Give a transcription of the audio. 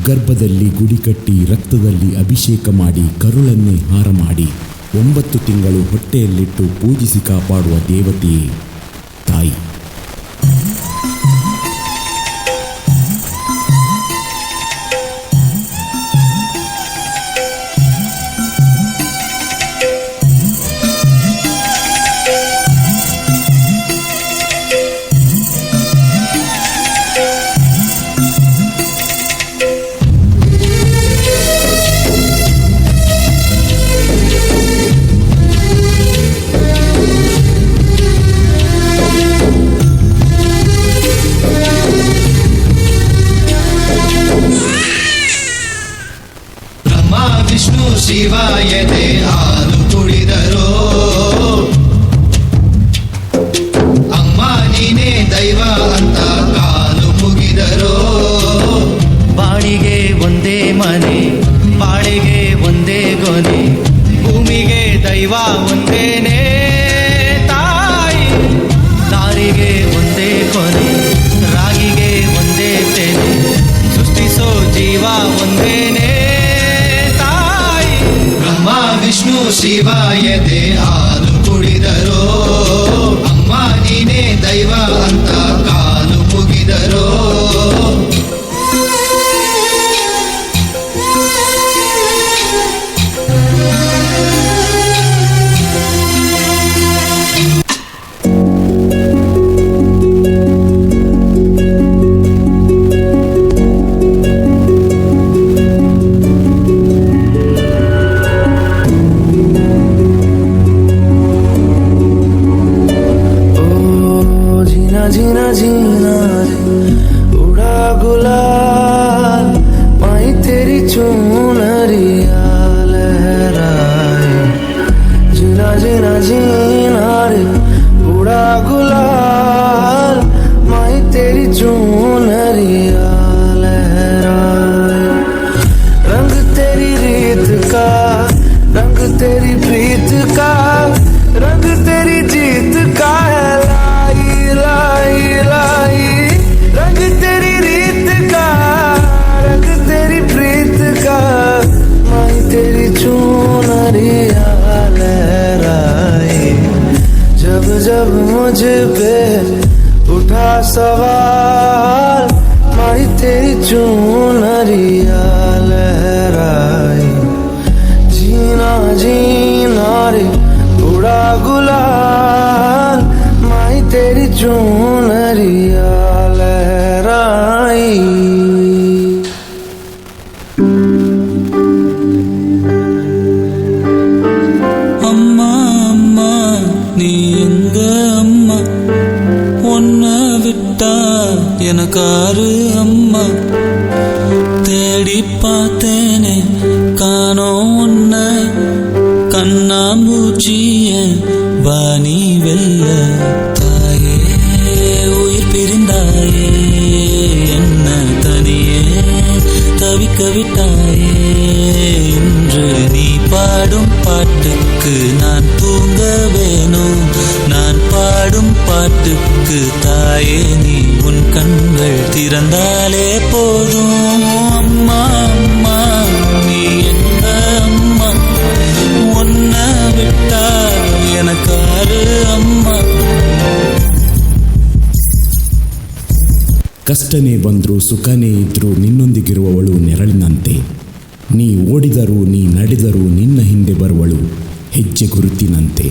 ಗರ್ಭದಲ್ಲಿ ಗುಡಿ ಕಟ್ಟಿ ರಕ್ತದಲ್ಲಿ ಅಭಿಷೇಕ ಮಾಡಿ ಕರುಳನ್ನೇ ಹಾರ ಮಾಡಿ 9 ತಿಂಗಳು ಹೊಟ್ಟೆಯಲ್ಲಿಟ್ಟು ಪೂಜಿಸಿ ಕಾಪಾಡುವ ದೇವತೆಯೇ ತಾಯಿ. ವಿಷ್ಣು ಶಿವಾಯದೆ ಹಾಲು ಕುಡಿದರೋ, ಅಮ್ಮ ನೀನೇ ದೈವ ಅಂತ ಕಾಲು ಮುಗಿದರೋ. ಬಾಳಿಗೆ ಒಂದೇ ಮನೆ, ಬಾಳಿಗೆ ಒಂದೇ ಗೊನೆ, ಭೂಮಿಗೆ ದೈವ ಒಂದೇನೆ ತಾಯಿ. ನಾರಿಗೆ ಒಂದೇ ಕೊನೆ, ರಾಗಿಗೆ ಒಂದೇ ತೆನೆ, ಸೃಷ್ಟಿಸೋ ಜೀವ ಒಂದೇನೆ. ವಿಷ್ಣು ಶಿವಾಯದೆ ಹಾಲು ಕುಡಿದರೋ, ಅಮ್ಮ ನೀನೇ ದೈವ ಅಂತ ಕಾಲು ಮುಗಿದರೋ. जीना जीना उड़ा गुलाल, माई तेरी चुनरिया लहराए. जीना जीना जीना रे उड़ा गुलाल, माई तेरी चुनरिया लहराए. रंग तेरी रीत का, रंग तेरी प्रीत का, रंग तेरी जीत का है. लाई लाई रंग तेरी रीत का, रंग तेरी प्रीत का, माई तेरी चुनरिया लहराए. जब जब मुझ पे उठा सवाल, माई तेरी चुनरिया लहराए. जीना जीना रे उड़ा गुलाल, माई तेरी चुनरिया लहराई. அம்மா அம்மா நீ எங்க அம்மா, உன்னை விட்டா எனக்காரு அம்மா. தேடி பார்த்தேனே காணோம் உன்னை, கண்ணாம்பூச்சிய வாணி வெல்ல. தாயே உயிர் பிரிந்தாயே, என்ன தனியே தவிக்க விட்டாயே. இன்று நீ பாடும் பாட்டுக்கு நான் தூங்க வேணும், நான் பாடும் பாட்டுக்கு தாயே நீ உன் கண்கள் திறந்தாலே போதும். அம்மா அம்மா நீ எங்க அம்மா, உன்னை விட்டா எனக்காரு அம்மா. ಕಷ್ಟನೇ ಬಂದರೂ ಸುಖನೇ ಇದ್ರೂ ನಿನ್ನೊಂದಿಗಿರುವವಳು ನೆರಳಿನಂತೆ. ನೀ ಓಡಿದರೂ ನೀ ನಡೆದರೂ ನಿನ್ನ ಹಿಂದೆ ಬರುವಳು ಹೆಜ್ಜೆ ಗುರುತಿನಂತೆ.